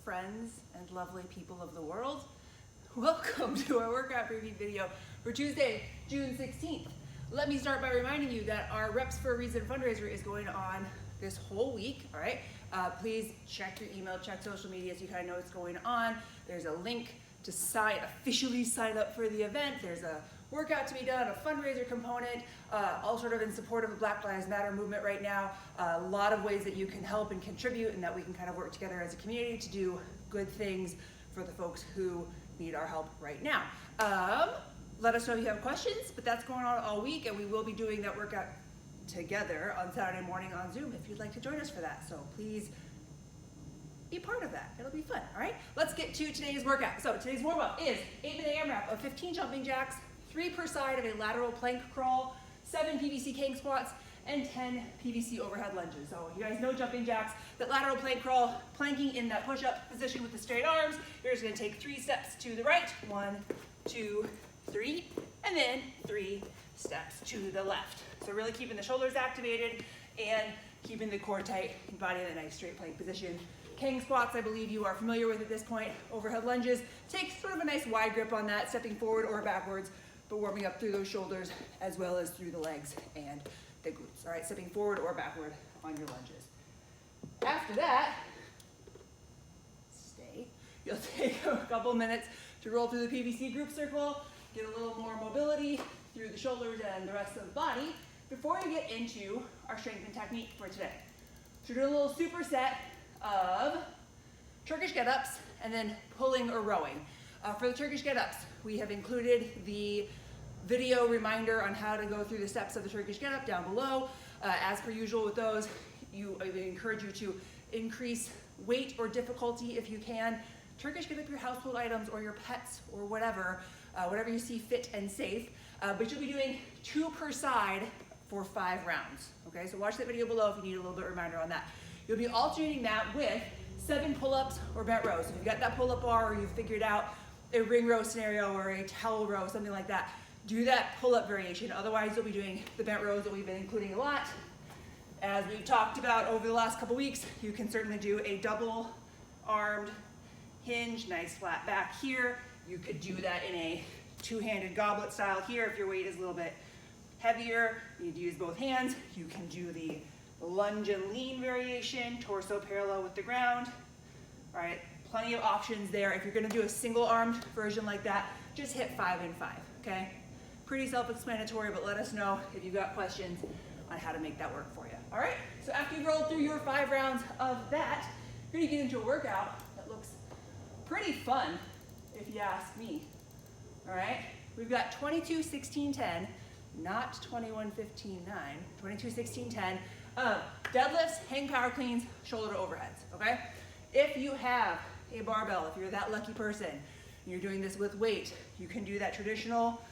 friends and lovely people of the world. Welcome to our workout preview video for Tuesday, June 16th. Let me start by reminding you that our Reps for a Reason fundraiser is going on this whole week, all right? Please check your email, check social media so you kind of know what's going on. There's a link to officially sign up for the event. There's a workout to be done, a fundraiser component, all sort of in support of the Black Lives Matter movement right now. A lot of ways that you can help and contribute and that we can kind of work together as a community to do good things for the folks who need our help right now. Let us know if you have questions, but that's going on all week, and we will be doing that workout together on Saturday morning on Zoom if you'd like to join us for that. So please be part of that. It'll be fun, all right? Let's get to today's workout. So today's warm-up is 8-minute AMRAP of 15 jumping jacks, 3 per side of a lateral plank crawl, 7 PVC king squats, and 10 PVC overhead lunges. So you guys know jumping jacks, that lateral plank crawl, planking in that push-up position with the straight arms. You're just gonna take 3 steps to the right, 1, 2, 3, and then 3 steps to the left. So really keeping the shoulders activated and keeping the core tight and body in a nice straight plank position. King squats, I believe you are familiar with at this point. Overhead lunges, take sort of a nice wide grip on that, stepping forward or backwards, but warming up through those shoulders as well as through the legs and the glutes. All right, stepping forward or backward on your lunges. After that, you'll take a couple minutes to roll through the PVC group circle, get a little more mobility through the shoulders and the rest of the body before we get into our strength and technique for today. So we're doing a little superset of Turkish get-ups and then pulling or rowing. For the Turkish get-ups, we have included the video reminder on how to go through the steps of the Turkish get-up down below. As per usual with those, I would encourage you to increase weight or difficulty if you can. Turkish get up your household items or your pets or whatever you see fit and safe. But you'll be doing 2 per side for 5 rounds. Okay, so watch that video below if you need a little bit of reminder on that. You'll be alternating that with 7 pull-ups or bent rows. So if you've got that pull-up bar or you've figured out a ring row scenario or a towel row, something like that, do that pull-up variation. Otherwise, you'll be doing the bent rows that we've been including a lot. As we've talked about over the last couple weeks, you can certainly do a double-armed hinge, nice flat back here. You could do that in a 2-handed goblet style here if your weight is a little bit heavier. You need to use both hands. You can do the lunge and lean variation, torso parallel with the ground. All right, plenty of options there. If you're gonna do a single-armed version like that, just hit 5 and 5, okay? Pretty self-explanatory, but let us know if you've got questions on how to make that work for you. All right, so after you've rolled through your 5 rounds of that, you're gonna get into a workout that looks pretty fun, if you ask me. All right, we've got 22, 16, 10, not 21, 15, 9, 22, 16, 10, deadlifts, hang power cleans, shoulder to overheads, okay? If you have a barbell, if you're that lucky person, and you're doing this with weight, you can do that traditional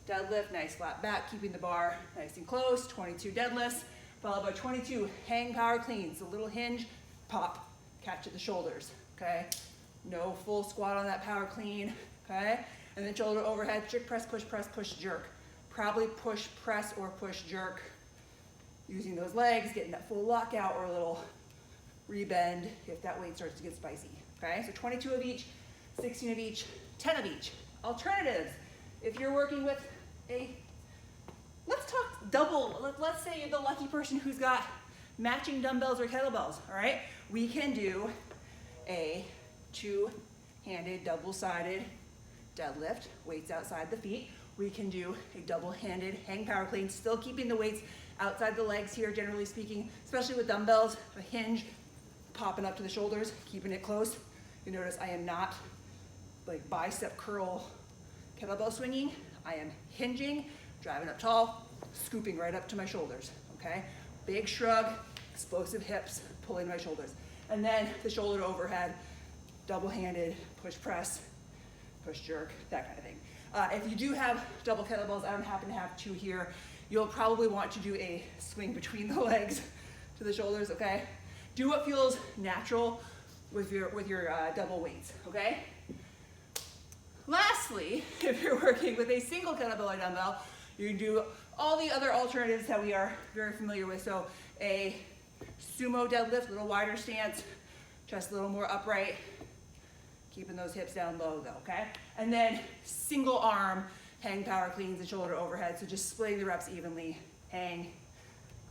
deadlift, nice flat back, keeping the bar nice and close, 22 deadlifts, followed by 22 hang power cleans, a little hinge, pop, catch at the shoulders, okay? No full squat on that power clean, okay? And then shoulder overhead, strict press, push, jerk. Probably push, press, or push, jerk. Using those legs, getting that full lockout or a little rebend if that weight starts to get spicy, okay? So 22 of each, 16 of each, 10 of each. Alternatives, if you're working with let's talk double. Let's say you're the lucky person who's got matching dumbbells or kettlebells, all right? We can do a 2-handed, double-sided deadlift, weights outside the feet. We can do a double-handed hang power clean, still keeping the weights outside the legs here, generally speaking, especially with dumbbells, a hinge, popping up to the shoulders, keeping it close. You notice I am not like bicep curl kettlebell swinging. I am hinging, driving up tall, scooping right up to my shoulders, okay? Big shrug, explosive hips, pulling my shoulders. And then the shoulder to overhead, double-handed, push press, push jerk, that kind of thing. If you do have double kettlebells, I don't happen to have 2 here, you'll probably want to do a swing between the legs to the shoulders, okay? Do what feels natural with your double weights, okay? Lastly, if you're working with a single kettlebell or dumbbell, you can do all the other alternatives that we are very familiar with. So a sumo deadlift, a little wider stance, chest a little more upright, Keeping those hips down low though, okay? And then single arm hang power cleans and shoulder overhead. So just splitting the reps evenly. Hang,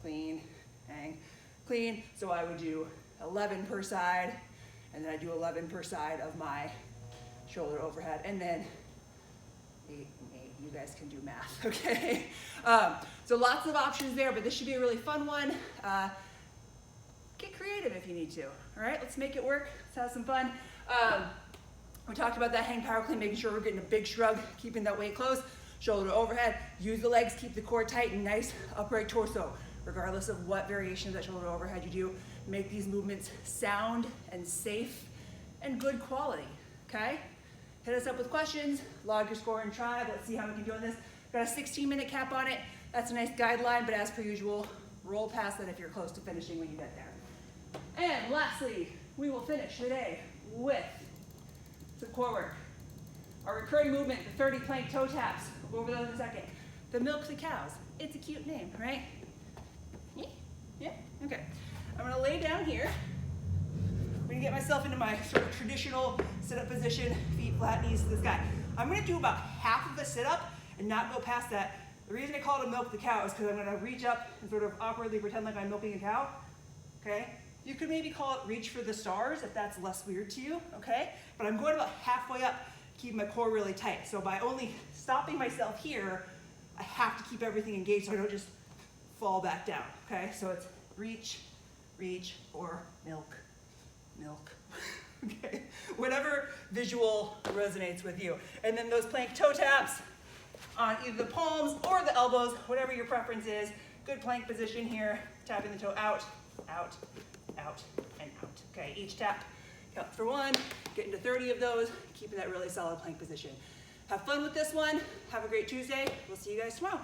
clean, hang, clean. So I would do 11 per side, and then I do 11 per side of my shoulder overhead, and then 8 and 8. You guys can do math, okay? So lots of options there, but this should be a really fun one. Get creative if you need to. All right, let's make it work. Let's have some fun. We talked about that hang power clean, making sure we're getting a big shrug, keeping that weight close. Shoulder overhead, use the legs, keep the core tight and nice upright torso. Regardless of what variation of that shoulder overhead you do, make these movements sound and safe and good quality, okay? Hit us up with questions, log your score in Tribe. Let's see how we can do on this. Got a 16-minute cap on it. That's a nice guideline, but as per usual, roll past that if you're close to finishing when you get there. And lastly, we will finish today with some core work. Our recurring movement, the 30 plank toe taps. We'll go over those in a second. The milk the cows. It's a cute name, right? Yeah? Okay. I'm gonna lay down here. I'm gonna get myself into my sort of traditional sit-up position, feet flat, knees to the sky. I'm gonna do about half of a sit-up and not go past that. The reason I call it a milk the cow is because I'm gonna reach up and sort of awkwardly pretend like I'm milking a cow, okay? You could maybe call it reach for the stars if that's less weird to you, okay? But I'm going about halfway up, keeping my core really tight. So by only stopping myself here, I have to keep everything engaged so I don't just fall back down, okay? So it's reach, reach, or milk, milk, okay? Whatever visual resonates with you. And then those plank toe taps on either the palms or the elbows, whatever your preference is. Good plank position here, tapping the toe out, out, out, and out. Okay, each tap counts for 1, getting to 30 of those, keeping that really solid plank position. Have fun with this one. Have a great Tuesday. We'll see you guys tomorrow.